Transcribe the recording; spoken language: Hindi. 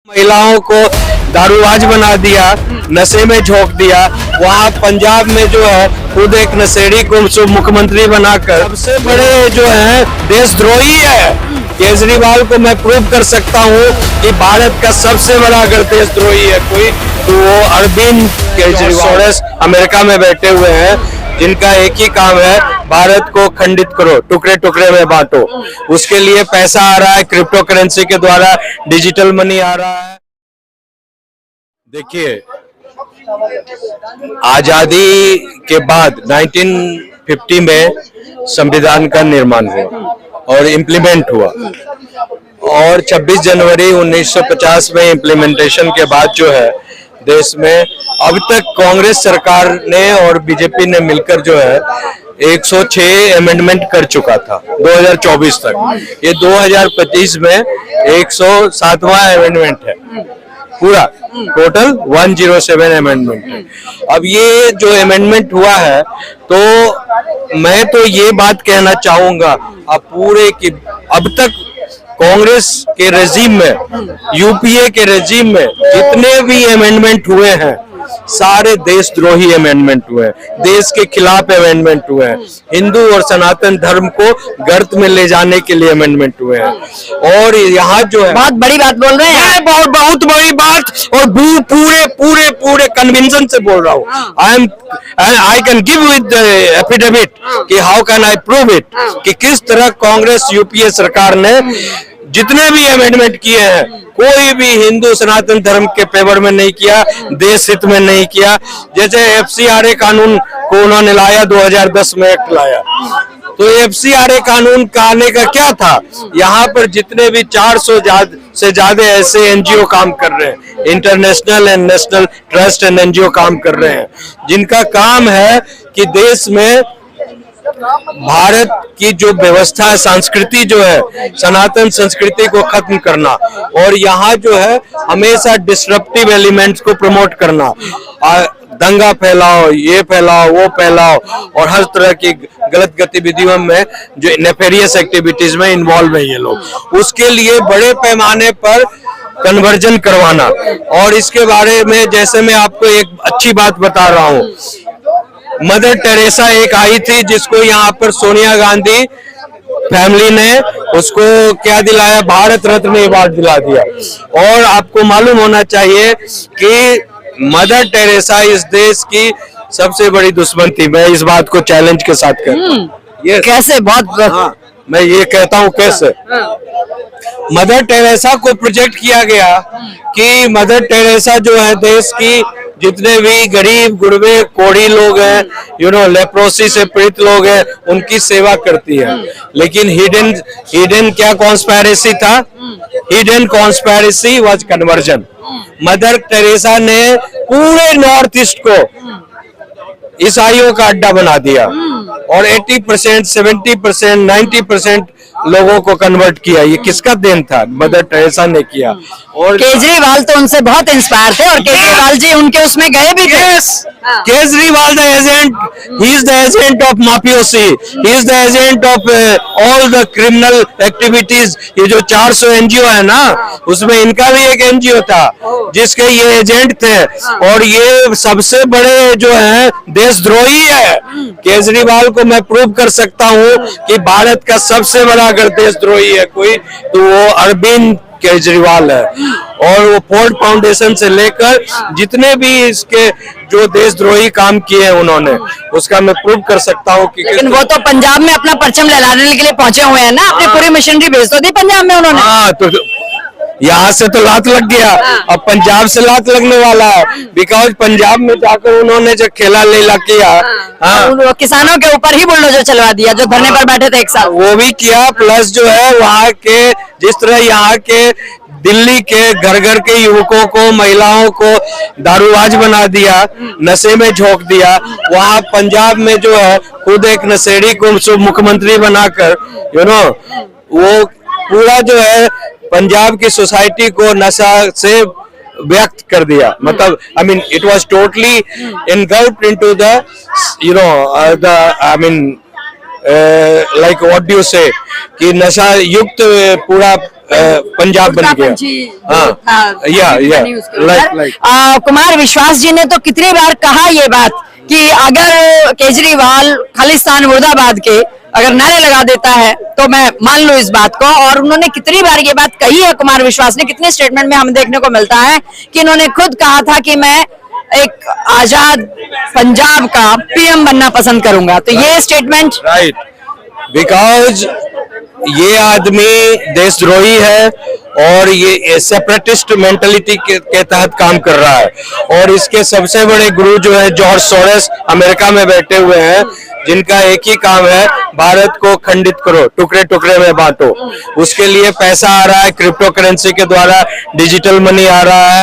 महिलाओं को दारूबाज बना दिया, नशे में झोंक दिया। वहाँ पंजाब में जो है खुद एक नशेड़ी को मुख्यमंत्री बनाकर सबसे बड़े जो है देशद्रोही है। केजरीवाल को मैं प्रूव कर सकता हूँ कि भारत का सबसे बड़ा अगर देशद्रोही है कोई तो वो अरविंद केजरीवाल अमेरिका में बैठे हुए हैं, जिनका एक ही काम है भारत को खंडित करो, टुकड़े टुकड़े में बांटो। उसके लिए पैसा आ रहा है क्रिप्टो करेंसी के द्वारा, डिजिटल मनी आ रहा है। देखिए, आजादी के बाद 1950 में संविधान का निर्माण हुआ और इम्प्लीमेंट हुआ और 26 जनवरी 1950 में इम्प्लीमेंटेशन के बाद जो है देश में अब तक कांग्रेस सरकार ने और बीजेपी ने मिलकर जो है 106 अमेंडमेंट कर चुका था 2024 तक। ये 2025 में 107वां अमेंडमेंट है, पूरा टोटल 107 अमेंडमेंट है। अब ये जो अमेंडमेंट हुआ है तो मैं तो ये बात कहना चाहूंगा अब पूरे की अब तक कांग्रेस के रेजिम में, यूपीए के रेजिम में जितने भी अमेंडमेंट हुए हैं सारे देशद्रोही अमेंडमेंट हुए हैं, देश के खिलाफ अमेंडमेंट हुए हैं, हिंदू और सनातन धर्म को गर्त में ले जाने के लिए अमेंडमेंट हुए हैं। और यहाँ जो है बहुत बड़ी बात बोल रहे हैं, बहुत बड़ी बात और पूरे पूरे पूरे कन्विंशन से बोल रहा हूँ। I can give with affidavit कि how can I prove it कि किस तरह कांग्रेस यूपीए सरकार ने जितने भी अमेंडमेंट किए हैं कोई भी हिंदू सनातन धर्म के फेवर में नहीं किया, देश हित में नहीं किया। जैसे FCRA कानून को उन्होंने लाया, 2010 में एक्ट लाया, तो FCRA कानून का आने का क्या था, यहाँ पर जितने भी 400 से ज्यादा ऐसे NGO काम कर रहे हैं, international and national trust and NGO काम कर रहे हैं, जिनका काम है कि देश में भारत की जो व्यवस्था है, संस्कृति जो है, सनातन संस्कृति को खत्म करना और यहाँ जो है हमेशा डिस्ट्रप्टिव एलिमेंट्स को प्रमोट करना, दंगा फैलाओ, ये फैलाओ, वो फैलाओ और हर तरह की गलत गतिविधियों में जो नेफेरियस एक्टिविटीज में इन्वॉल्व है ये लोग, उसके लिए बड़े पैमाने पर कन्वर्जन करवाना। और इसके बारे में जैसे मैं आपको एक अच्छी बात बता रहा हूँ, मदर टेरेसा एक आई थी जिसको यहाँ पर सोनिया गांधी फैमिली ने उसको क्या दिलाया, भारत रत्न अवार्ड दिला दिया। और आपको मालूम होना चाहिए कि मदर टेरेसा इस देश की सबसे बड़ी दुश्मन थी। मैं इस बात को चैलेंज के साथ कहता हूँ। ये कैसे? बहुत हाँ, मैं ये कहता हूँ कैसे। मदर टेरेसा को प्रोजेक्ट किया गया कि मदर टेरेसा जो है देश की जितने भी गरीब गुरबे कोढ़ी लोग हैं, लेप्रोसी से पीड़ित लोग हैं, उनकी सेवा करती है। लेकिन हिडन क्या कॉन्स्पिरेसी था? Hidden conspiracy was conversion. Mother Teresa ने पूरे नॉर्थ ईस्ट को ईसाइयों का अड्डा बना दिया और 80%, 70%, 90% लोगों को कन्वर्ट किया। ये किसका देन था? मदर टेरेसा ने किया। और केजरीवाल तो उनसे बहुत इंस्पायर थे और केजरीवाल जी उनके उसमें गए भी थे। Kejriwal the agent, he is the agent of mafiosi, he is the agent of all the criminal activities. ये जो 400 NGO है ना, उसमें इनका भी एक NGO था जिसके ये एजेंट थे और ये सबसे बड़े जो है देशद्रोही है। केजरीवाल को मैं प्रूव कर सकता हूँ कि भारत का सबसे बड़ा अगर देशद्रोही है कोई तो वो अरविंद केजरीवाल है। और वो फोर्ड फाउंडेशन से लेकर जितने भी इसके जो देशद्रोही काम किए हैं उन्होंने, उसका मैं प्रूव कर सकता हूँ कि लेकिन वो तो पंजाब में अपना परचम लहराने के लिए पहुंचे हुए हैं ना, अपनी पूरी मशीनरी भेज तो दी पंजाब में उन्होंने। हाँ, तो यहाँ से तो लात लग गया, अब पंजाब से लात लगने वाला है, बिकॉज पंजाब में जाकर उन्होंने जो खेला लीला किया, हाँ, किसानों के ऊपर ही बुलडोजर चलवा दिया जो धरने पर बैठे थे एक साल, वो भी किया। प्लस जो है वहाँ के जिस तरह यहाँ के दिल्ली के घर घर के युवकों को, महिलाओं को दारूबाज बना दिया, नशे में झोंक दिया, वहाँ पंजाब में जो है खुद एक नशेड़ी को मुख्यमंत्री बनाकर वो पूरा जो है पंजाब की सोसाइटी को नशा से व्यक्त कर दिया। मतलब I mean it was totally engulfed into the like what do you से कि नशा युक्त पूरा पंजाब बन गया। हाँ, या लाइक कुमार विश्वास जी ने तो कितनी बार कहा ये बात कि अगर केजरीवाल खालिस्तान मुर्दाबाद के अगर नारे लगा देता है तो मैं मान लूं इस बात को, और उन्होंने कितनी बार ये बात कही है कुमार विश्वास ने, कितने स्टेटमेंट में हमें देखने को मिलता है कि इन्होंने खुद कहा था कि मैं एक आजाद पंजाब का पीएम बनना पसंद करूंगा। तो ये स्टेटमेंट राइट, बिकॉज ये आदमी देशद्रोही है और ये सेपरेटिस्ट मेंटलिटी के तहत काम कर रहा है। और इसके सबसे बड़े गुरु जो है जॉर्ज सोरोस अमेरिका में बैठे हुए हैं, जिनका एक ही काम है भारत को खंडित करो, टुकड़े टुकड़े में बांटो। उसके लिए पैसा आ रहा है क्रिप्टो करेंसी के द्वारा, डिजिटल मनी आ रहा है।